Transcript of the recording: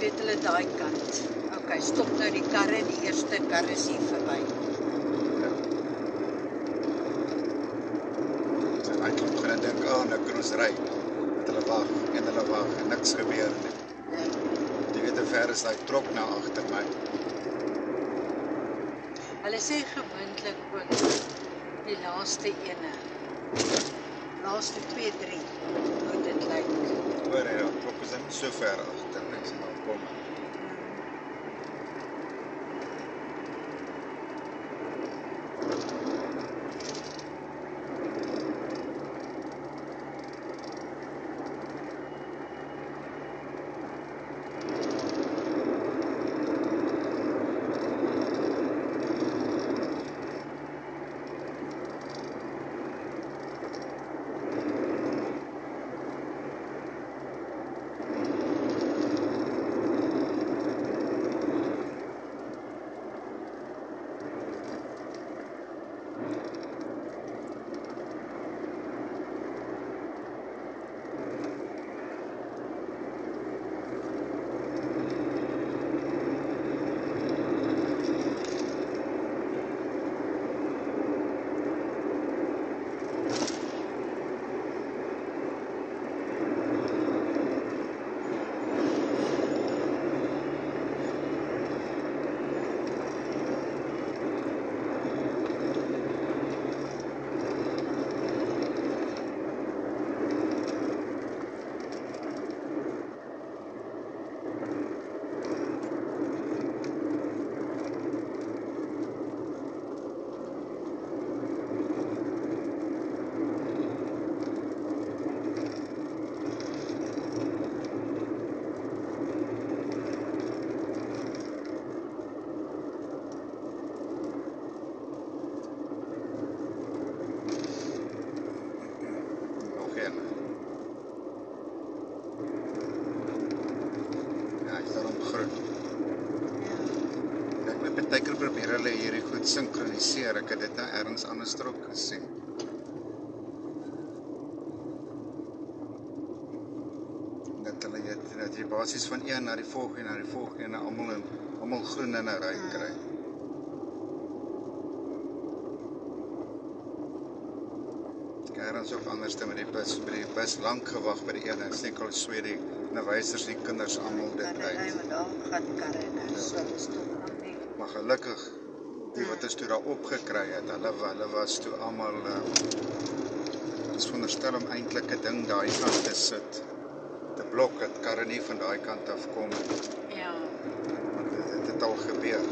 weet hulle daai kant. OK, stop nou die karre, die eerste kar is hier verby. Ja. So hy klop gaan dink, nou kan ons ry. Hulle wag en niks gebeur nie. Jy weet hoe ver is daai trok nou agter my. Hulle sê gewoonlik ook die laaste ene. Laaste 2, 3 moet dit lyk. Hoor jy, die trok is nie so ver agter nie, as jy nou kom. Partykeer probeer hulle hierdie goed sinkroniseer. Ek het dit nou ergens anders ook gesien. Dat jy basies van een na die volgende almal groen in 'n ry kry. Ergens ook anders met die bus lank gewag by die ene. Ek dink al sweer die onderwysers, die kinders almal dit uit. Maar gelukkig, die wat is toe daar opgekry het, hulle was toe almal, is veronderstel om eintlik 'n ding daai kant te sit, te blok, dat karre nie van daai kant af kom. Ja. Want dit het al gebeur.